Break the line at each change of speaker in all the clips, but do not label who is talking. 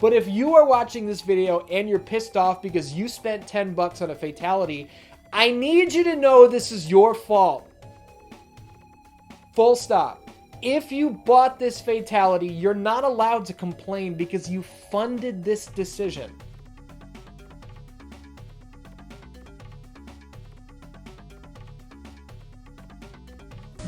But if you are watching this video and you're pissed off because you spent 10 bucks on a fatality, I need you to know this is your fault. Full stop. If you bought this fatality, you're not allowed to complain because you funded this decision.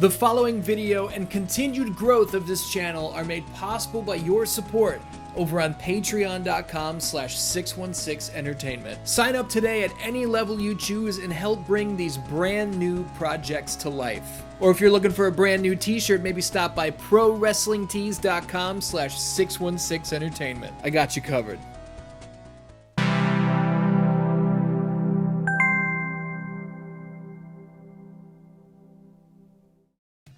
The following video and continued growth of this channel are made possible by your support over on patreon.com/616entertainment. Sign up today at any level you choose and help bring these brand new projects to life. Or if you're looking for a brand new t-shirt, maybe stop by prowrestlingtees.com/616entertainment. I got you covered.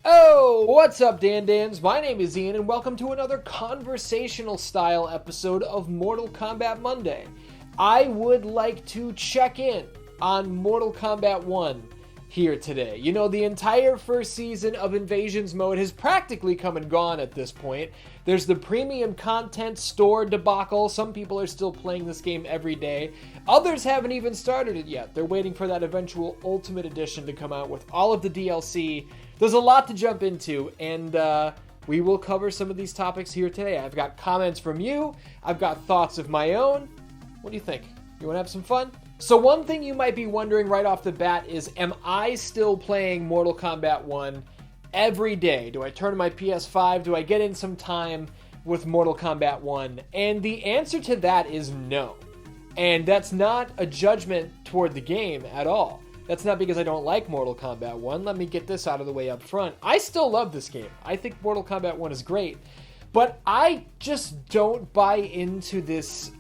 Oh, what's up, DanDans? My name is Ian, and welcome to another conversational style episode of Mortal Kombat Monday. I would like to check in on Mortal Kombat 1 here today. You know, the entire first season of Invasions mode has practically come and gone at this point. There's the premium content store debacle. Some people are still playing this game every day. Others haven't even started it yet. They're waiting for that eventual Ultimate Edition to come out with all of the DLC. There's a lot to jump into, and we will cover some of these topics here today. I've got comments from you. I've got thoughts of my own. What do you think? You want to have some fun? So one thing you might be wondering right off the bat is, am I still playing Mortal Kombat 1 every day? Do I turn to my PS5? Do I get in some time with Mortal Kombat 1? And the answer to that is no. And that's not a judgment toward the game at all. That's not because I don't like Mortal Kombat 1. Let me get this out of the way up front. I still love this game. I think Mortal Kombat 1 is great. But I just don't buy into this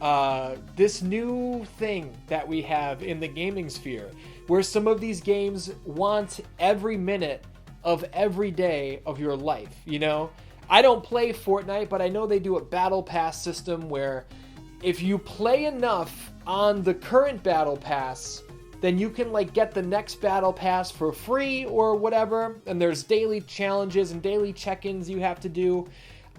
this new thing that we have in the gaming sphere, where some of these games want every minute of every day of your life, you know? I don't play Fortnite, but I know they do a battle pass system where if you play enough on the current battle pass, then you can like get the next battle pass for free or whatever, and there's daily challenges and daily check-ins you have to do.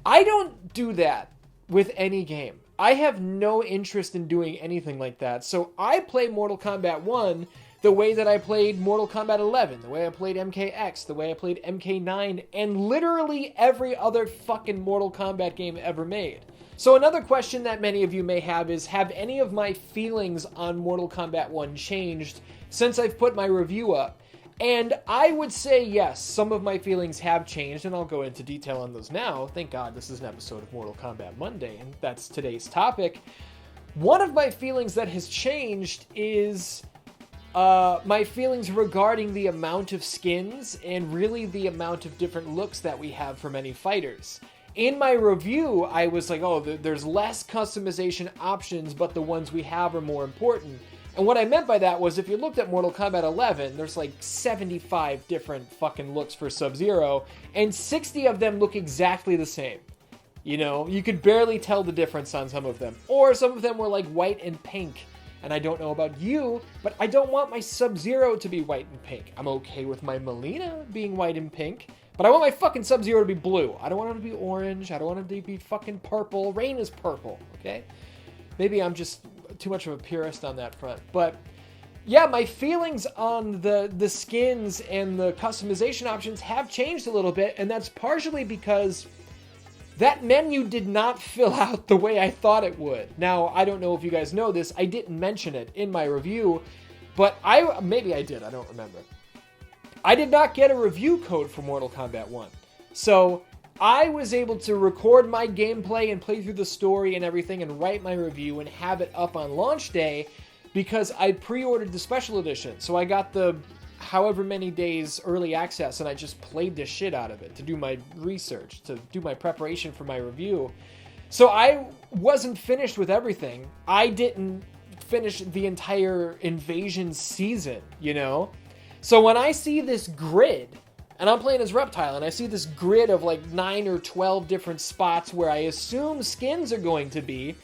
I don't do that with any game. I have no interest in doing anything like that. So I play Mortal Kombat 1 the way that I played Mortal Kombat 11, the way I played MKX, the way I played MK9, and literally every other fucking Mortal Kombat game ever made. So another question that many of you may have is, have any of my feelings on Mortal Kombat 1 changed since I've put my review up? And I would say yes, some of my feelings have changed, and I'll go into detail on those now. Thank God this is an episode of Mortal Kombat Monday, and that's today's topic. One of my feelings that has changed is my feelings regarding the amount of skins and really the amount of different looks that we have for many fighters. In my review, I was like, oh, there's less customization options, but the ones we have are more important. And what I meant by that was, if you looked at Mortal Kombat 11, there's like 75 different fucking looks for Sub-Zero, and 60 of them look exactly the same. You know, you could barely tell the difference on some of them. Or some of them were like white and pink. And I don't know about you, but I don't want my Sub-Zero to be white and pink. I'm okay with my Mileena being white and pink, but I want my fucking Sub-Zero to be blue. I don't want him to be orange. I don't want him to be fucking purple. Rain is purple, okay? Maybe I'm just too much of a purist on that front. But yeah, my feelings on the skins and the customization options have changed a little bit, and that's partially because that menu did not fill out the way I thought it would. Now, I don't know if you guys know this. I didn't mention it in my review, but maybe I did. I don't remember. I did not get a review code for Mortal Kombat 1. So I was able to record my gameplay and play through the story and everything and write my review and have it up on launch day because I pre-ordered the special edition. So I got the however many days early access, and I just played the shit out of it to do my research, to do my preparation for my review. So I wasn't finished with everything. I didn't finish the entire Invasion season, you know? So when I see this grid, and I'm playing as Reptile, and I see this grid of like 9 or 12 different spots where I assume skins are going to be,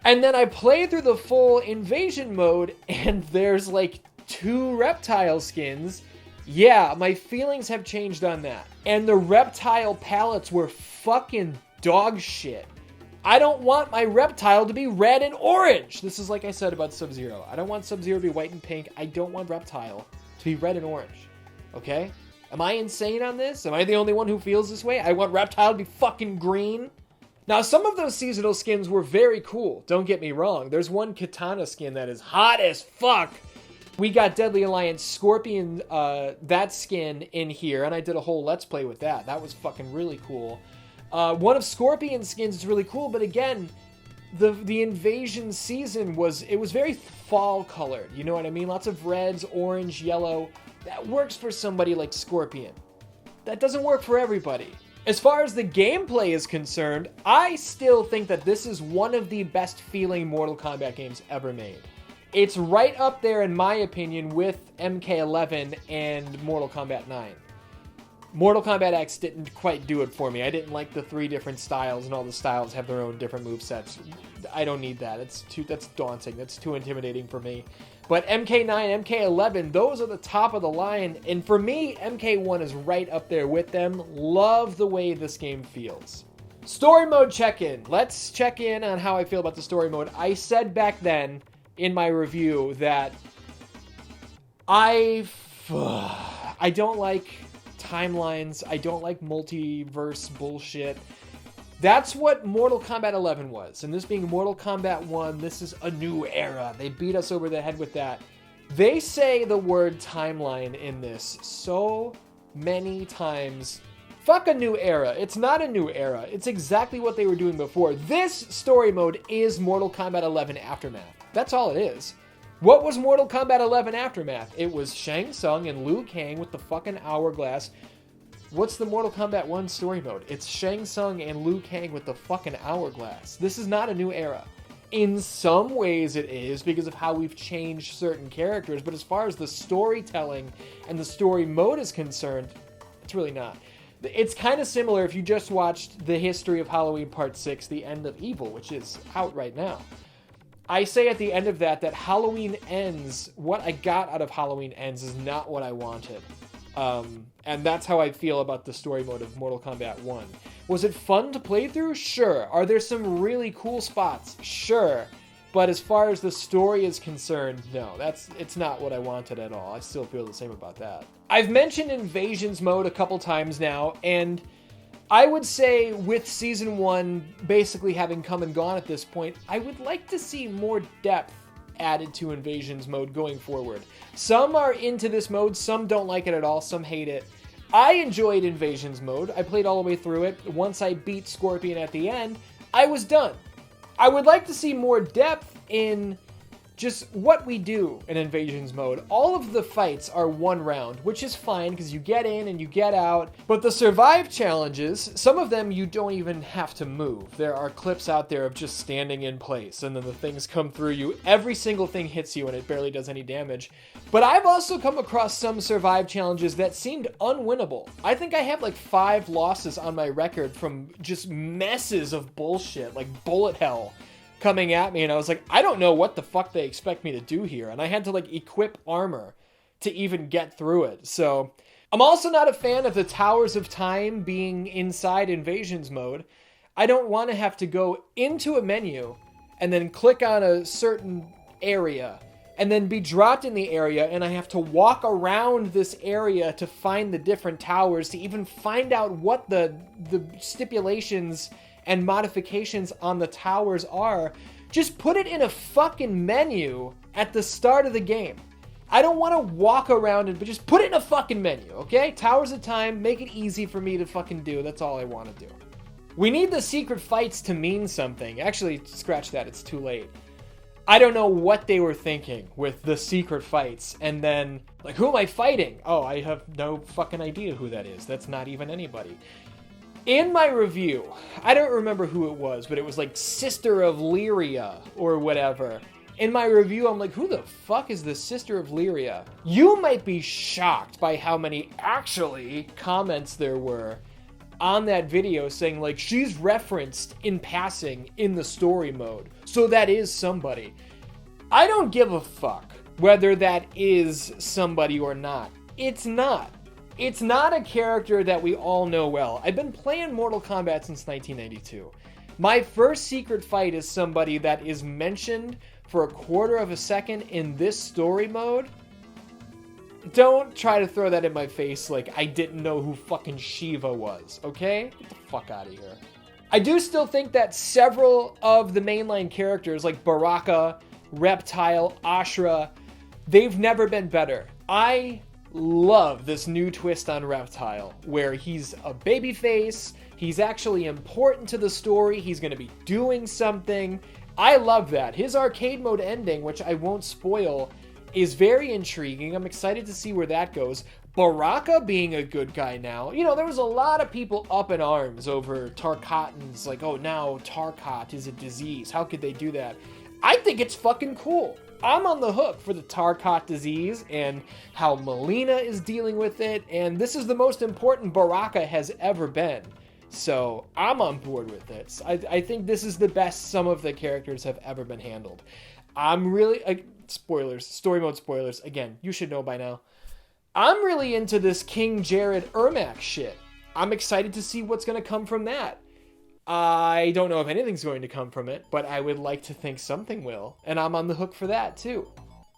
and then I play through the full Invasion mode, and there's like 2 Reptile skins, yeah, my feelings have changed on that. And the Reptile palettes were fucking dog shit. I don't want my Reptile to be red and orange. This is like I said about Sub-Zero. I don't want Sub-Zero to be white and pink. I don't want Reptile to be red and orange. Okay? Am I insane on this? Am I the only one who feels this way? I want Reptile to be fucking green. Now, some of those seasonal skins were very cool. Don't get me wrong. There's one Katana skin that is hot as fuck. We got Deadly Alliance Scorpion, that skin in here, and I did a whole Let's Play with that. That was fucking really cool. One of Scorpion's skins is really cool, but again, the Invasion season was very fall colored. You know what I mean? Lots of reds, orange, yellow. That works for somebody like Scorpion. That doesn't work for everybody. As far as the gameplay is concerned, I still think that this is one of the best feeling Mortal Kombat games ever made. It's right up there, in my opinion, with MK11 and Mortal Kombat 9. Mortal Kombat X didn't quite do it for me. I didn't like the 3 different styles, and all the styles have their own different movesets. I don't need that. That's daunting. That's too intimidating for me. But MK9, MK11, those are the top of the line. And for me, MK1 is right up there with them. Love the way this game feels. Story mode check-in. Let's check in on how I feel about the story mode. I said back then in my review that I don't like timelines. I don't like multiverse bullshit. That's what Mortal Kombat 11 was. And this being Mortal Kombat 1, this is a new era. They beat us over the head with that. They say the word timeline in this so many times. Fuck a new era. It's not a new era. It's exactly what they were doing before. This story mode is Mortal Kombat 11 Aftermath. That's all it is. What was Mortal Kombat 11 Aftermath? It was Shang Tsung and Liu Kang with the fucking hourglass. What's the Mortal Kombat 1 story mode? It's Shang Tsung and Liu Kang with the fucking hourglass. This is not a new era. In some ways it is, because of how we've changed certain characters, but as far as the storytelling and the story mode is concerned, it's really not. It's kind of similar if you just watched the history of Halloween Part 6, The End of Evil, which is out right now. I say at the end of that Halloween Ends, what I got out of Halloween Ends is not what I wanted. And that's how I feel about the story mode of Mortal Kombat 1. Was it fun to play through? Sure. Are there some really cool spots? Sure. But as far as the story is concerned, no, it's not what I wanted at all. I still feel the same about that. I've mentioned Invasions mode a couple times now, and I would say with Season 1 basically having come and gone at this point, I would like to see more depth added to Invasions mode going forward. Some are into this mode, some don't like it at all, some hate it. I enjoyed Invasions mode. I played all the way through it. Once I beat Scorpion at the end, I was done. I would like to see more depth in just what we do in Invasions mode. All of the fights are one round, which is fine because you get in and you get out. But the survive challenges, some of them you don't even have to move. There are clips out there of just standing in place and then the things come through you. Every single thing hits you and it barely does any damage. But I've also come across some survive challenges that seemed unwinnable. I think I have like 5 losses on my record from just messes of bullshit, like bullet hell coming at me, and I was like, I don't know what the fuck they expect me to do here, and I had to like equip armor to even get through it. So I'm also not a fan of the Towers of Time being inside Invasions mode. I don't want to have to go into a menu and then click on a certain area and then be dropped in the area, and I have to walk around this area to find the different towers to even find out what the stipulations and modifications on the towers are. Just put it in a fucking menu at the start of the game. I don't want to walk around it, but just put it in a fucking menu, okay? Towers of Time, make it easy for me to fucking do. That's all I want to do. We need the secret fights to mean something. Actually, scratch that, it's too late. I don't know what they were thinking with the secret fights, and then, like, who am I fighting? Oh, I have no fucking idea who that is. That's not even anybody. In my review, I don't remember who it was, but it was like Sister of Lyria or whatever. In my review, I'm like, who the fuck is the Sister of Lyria? You might be shocked by how many actually comments there were on that video saying like, she's referenced in passing in the story mode. So that is somebody. I don't give a fuck whether that is somebody or not. It's not. It's not a character that we all know well. I've been playing Mortal Kombat since 1992. My first secret fight is somebody that is mentioned for a quarter of a second in this story mode. Don't try to throw that in my face like I didn't know who fucking Shiva was, okay? Get the fuck out of here. I do still think that several of the mainline characters like Baraka, Reptile, Ashra, they've never been better. I love this new twist on Reptile, where he's a babyface, he's actually important to the story, he's going to be doing something. I love that. His arcade mode ending, which I won't spoil, is very intriguing. I'm excited to see where that goes. Baraka being a good guy now. You know, there was a lot of people up in arms over Tarkatans, like, oh, now Tarkat is a disease. How could they do that? I think it's fucking cool. I'm on the hook for the Tarkat disease and how Melina is dealing with it, and this is the most important Baraka has ever been. So I'm on board with this. I think this is the best some of the characters have ever been handled. I'm really... spoilers. Story mode spoilers. Again, you should know by now. I'm really into this King Jared Ermac shit. I'm excited to see what's going to come from that. I don't know if anything's going to come from it, but I would like to think something will, and I'm on the hook for that too.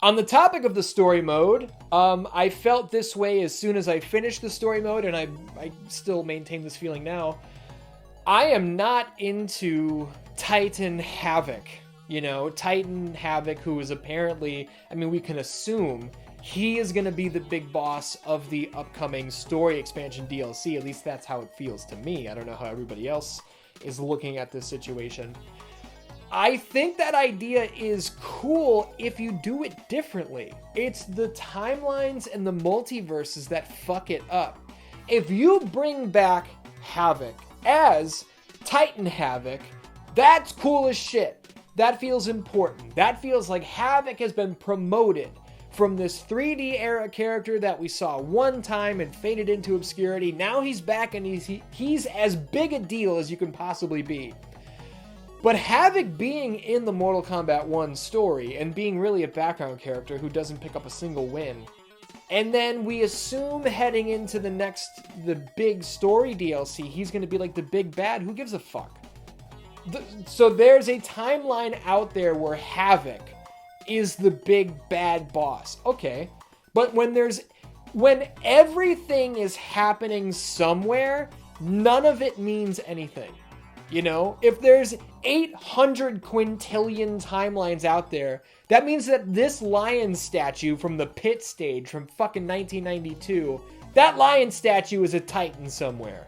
On the topic of the story mode, I felt this way as soon as I finished the story mode, and I still maintain this feeling now. I am not into Titan Havoc. You know, Titan Havoc, who is apparently, I mean, we can assume he is going to be the big boss of the upcoming story expansion DLC. At least that's how it feels to me. I don't know how everybody else is looking at this situation. I think that idea is cool if you do it differently. It's the timelines and the multiverses that fuck it up. If you bring back Havoc as Titan Havoc, that's cool as shit. That feels important. That feels like Havoc has been promoted from this 3D era character that we saw one time and faded into obscurity. Now he's back and he's as big a deal as you can possibly be. But Havoc being in the Mortal Kombat 1 story and being really a background character who doesn't pick up a single win, and then we assume heading into the big story DLC, he's going to be like the big bad. Who gives a fuck? So there's a timeline out there where Havoc is the big bad boss. Okay. But when everything is happening somewhere, none of it means anything. You know, if there's 800 quintillion timelines out there, that means that this lion statue from the pit stage from fucking 1992, that lion statue is a Titan somewhere.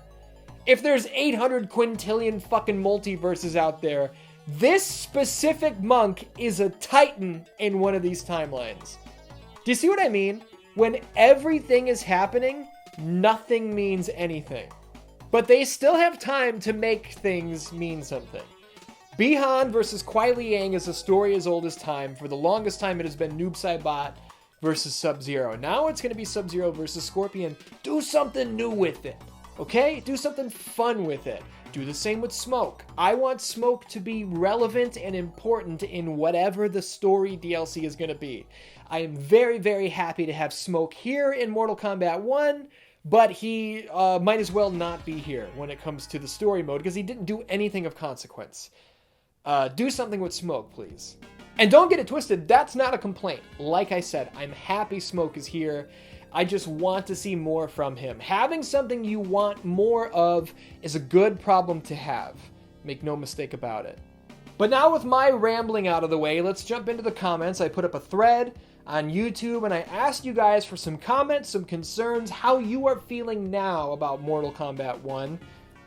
If there's 800 quintillion fucking multiverses out there, this specific monk is a Titan in one of these timelines. Do you see what I mean? When everything is happening, nothing means anything. But they still have time to make things mean something. Bihan versus Kuai Liang is a story as old as time. For the longest time, it has been Noob Saibot versus Sub-Zero. Now it's going to be Sub-Zero versus Scorpion. Do something new with it, okay? Do something fun with it. Do the same with Smoke. I want Smoke to be relevant and important in whatever the story DLC is going to be. I am very, very happy to have Smoke here in Mortal Kombat 1, but he might as well not be here when it comes to the story mode because he didn't do anything of consequence. Do something with Smoke, please. And don't get it twisted, that's not a complaint. Like I said, I'm happy Smoke is here. I just want to see more from him. Having something you want more of is a good problem to have. Make no mistake about it. But now with my rambling out of the way, let's jump into the comments. I put up a thread on YouTube and I asked you guys for some comments, some concerns, how you are feeling now about Mortal Kombat 1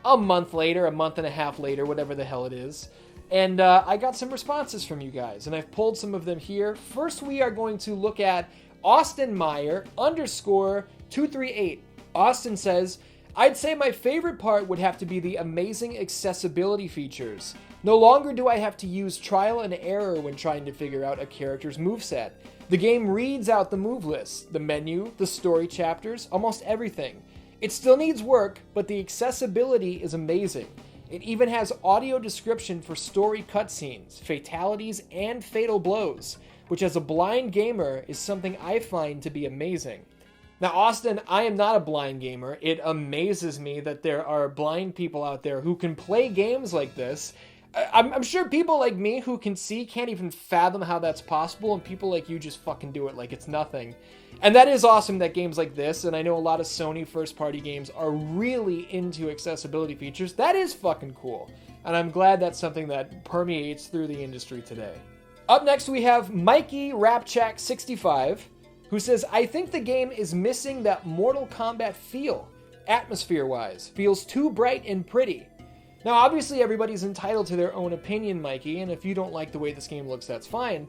a month later, a month and a half later, whatever the hell it is. And I got some responses from you guys, and I've pulled some of them here. First, we are going to look at Austin Meyer _238. Austin says, I'd say my favorite part would have to be the amazing accessibility features. No longer do I have to use trial and error when trying to figure out a character's moveset. The game reads out the move list, the menu, the story chapters, almost everything. It still needs work, but the accessibility is amazing. It even has audio description for story cutscenes, fatalities, and fatal blows, which as a blind gamer is something I find to be amazing. Now, Austin, I am not a blind gamer. It amazes me that there are blind people out there who can play games like this I'm sure people like me who can see can't even fathom how that's possible, and people like you just fucking do it like it's nothing. And that is awesome that games like this, and I know a lot of Sony first-party games are really into accessibility features. That is fucking cool. And I'm glad that's something that permeates through the industry today. Up next, we have Mikey Rapchak65, who says, I think the game is missing that Mortal Kombat feel, atmosphere-wise. Feels too bright and pretty. Now, obviously, everybody's entitled to their own opinion, Mikey, and if you don't like the way this game looks, that's fine.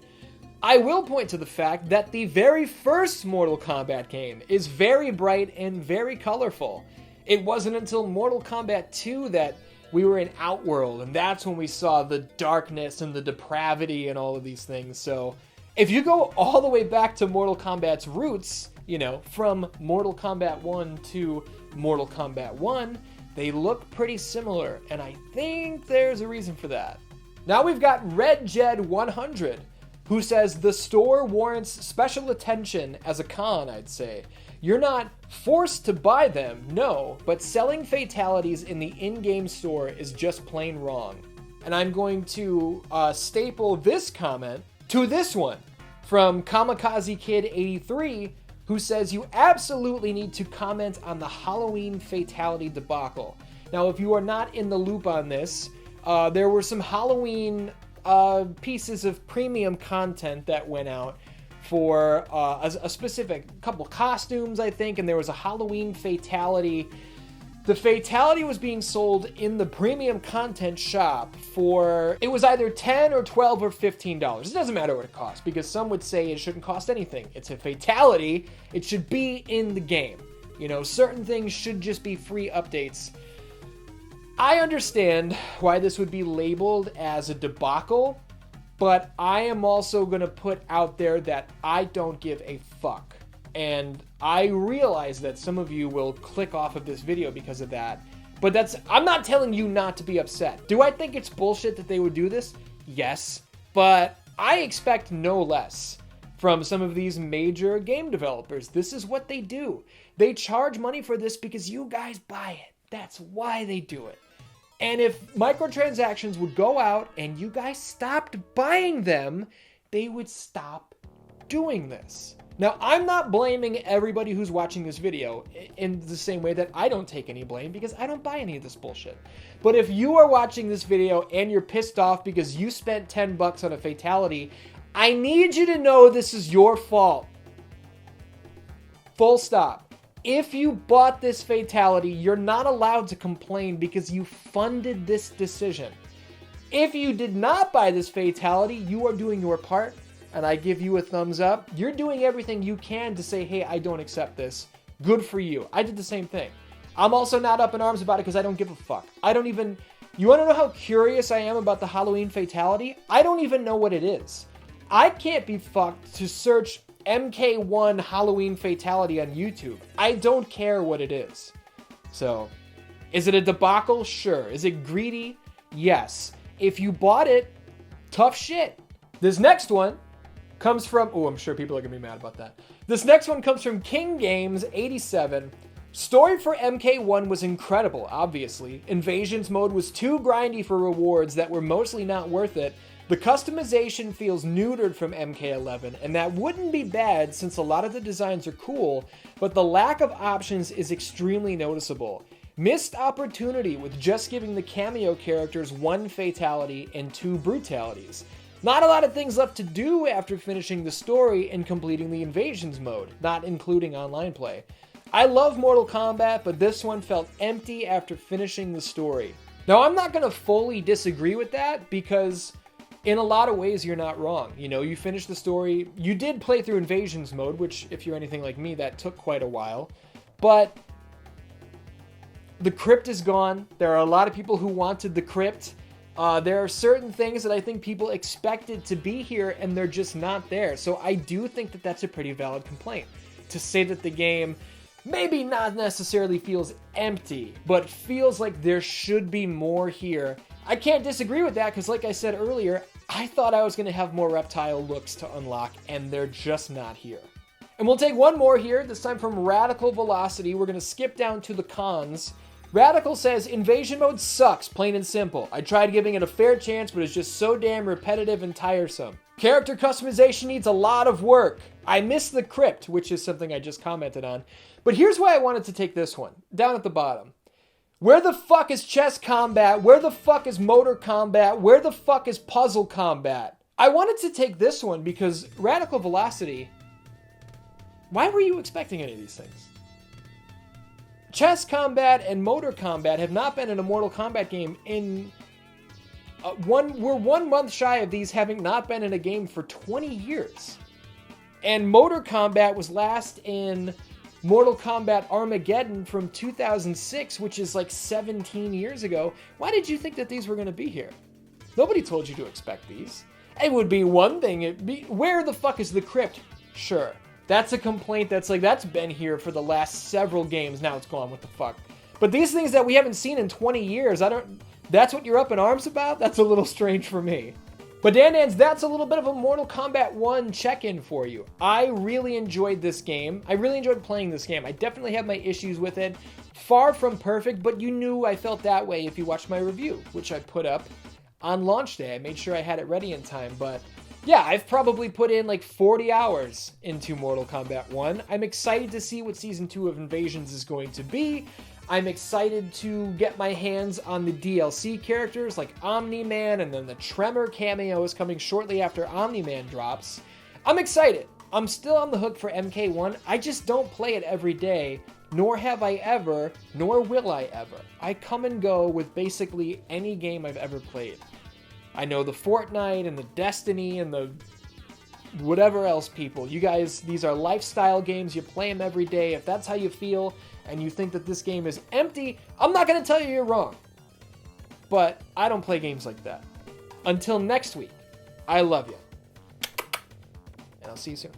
I will point to the fact that the very first Mortal Kombat game is very bright and very colorful. It wasn't until Mortal Kombat 2 that we were in Outworld, and that's when we saw the darkness and the depravity and all of these things. So, if you go all the way back to Mortal Kombat's roots, you know, from Mortal Kombat 1 to Mortal Kombat 1, they look pretty similar, and I think there's a reason for that. Now we've got Red Jed 100, who says the store warrants special attention as a con, I'd say. You're not forced to buy them, no, but selling fatalities in the in-game store is just plain wrong. And I'm going to staple this comment to this one from Kamikaze Kid 83, who says you absolutely need to comment on the Halloween Fatality Debacle. Now, if you are not in the loop on this, there were some Halloween pieces of premium content that went out for a specific couple costumes, I think, and there was a Halloween Fatality. The Fatality was being sold in the premium content shop for, it was either $10 or $12 or $15. It doesn't matter what it costs, because some would say it shouldn't cost anything. It's a Fatality. It should be in the game. You know, certain things should just be free updates. I understand why this would be labeled as a debacle, but I am also going to put out there that I don't give a fuck. And I realize that some of you will click off of this video because of that. But I'm not telling you not to be upset. Do I think it's bullshit that they would do this? Yes. But I expect no less from some of these major game developers. This is what they do. They charge money for this because you guys buy it. That's why they do it. And if microtransactions would go out and you guys stopped buying them, they would stop doing this. Now, I'm not blaming everybody who's watching this video in the same way that I don't take any blame because I don't buy any of this bullshit. But if you are watching this video and you're pissed off because you spent $10 on a Fatality, I need you to know this is your fault. Full stop. If you bought this Fatality, you're not allowed to complain because you funded this decision. If you did not buy this Fatality, you are doing your part, and I give you a thumbs up. You're doing everything you can to say, hey, I don't accept this. Good for you. I did the same thing. I'm also not up in arms about it because I don't give a fuck. You want to know how curious I am about the Halloween Fatality? I don't even know what it is. I can't be fucked to search MK1 Halloween Fatality on YouTube. I don't care what it is. So, is it a debacle? Sure. Is it greedy? Yes. If you bought it, tough shit. This next one comes from, I'm sure people are going to be mad about that. This next one comes from King Games 87. Story for MK1 was incredible, obviously. Invasions mode was too grindy for rewards that were mostly not worth it. The customization feels neutered from MK11, and that wouldn't be bad since a lot of the designs are cool, but the lack of options is extremely noticeable. Missed opportunity with just giving the cameo characters 1 fatality and 2 brutalities. Not a lot of things left to do after finishing the story and completing the invasions mode, not including online play. I love Mortal Kombat, but this one felt empty after finishing the story. Now, I'm not going to fully disagree with that because in a lot of ways you're not wrong. You know, you finished the story, you did play through invasions mode, which if you're anything like me, that took quite a while, but the crypt is gone. There are a lot of people who wanted the crypt. There are certain things that I think people expected to be here and they're just not there. So I do think that that's a pretty valid complaint. To say that the game maybe not necessarily feels empty, but feels like there should be more here. I can't disagree with that because like I said earlier, I thought I was going to have more reptile looks to unlock and they're just not here. And we'll take one more here, this time from Radical Velocity. We're going to skip down to the cons. Radical says, invasion mode sucks, plain and simple. I tried giving it a fair chance, but it's just so damn repetitive and tiresome. Character customization needs a lot of work. I miss the crypt, which is something I just commented on. But here's why I wanted to take this one, down at the bottom. Where the fuck is chess combat? Where the fuck is motor combat? Where the fuck is puzzle combat? I wanted to take this one because Radical Velocity, why were you expecting any of these things? Chess combat and motor combat have not been in a Mortal Kombat game in... we're 1 month shy of these having not been in a game for 20 years. And motor combat was last in Mortal Kombat Armageddon from 2006, which is like 17 years ago. Why did you think that these were going to be here? Nobody told you to expect these. It would be one thing. Where the fuck is the crypt? Sure. That's a complaint that's been here for the last several games. Now it's gone. What the fuck? But these things that we haven't seen in 20 years, that's what you're up in arms about? That's a little strange for me. But DanDans, that's a little bit of a Mortal Kombat 1 check-in for you. I really enjoyed this game. I really enjoyed playing this game. I definitely have my issues with it. Far from perfect, but you knew I felt that way if you watched my review, which I put up on launch day. I made sure I had it ready in time, but yeah, I've probably put in like 40 hours into Mortal Kombat 1. I'm excited to see what Season 2 of Invasions is going to be. I'm excited to get my hands on the DLC characters like Omni-Man, and then the Tremor cameo is coming shortly after Omni-Man drops. I'm excited. I'm still on the hook for MK1. I just don't play it every day, nor have I ever, nor will I ever. I come and go with basically any game I've ever played. I know the Fortnite and the Destiny and the whatever else, people. You guys, these are lifestyle games. You play them every day. If that's how you feel and you think that this game is empty, I'm not going to tell you you're wrong. But I don't play games like that. Until next week, I love you. And I'll see you soon.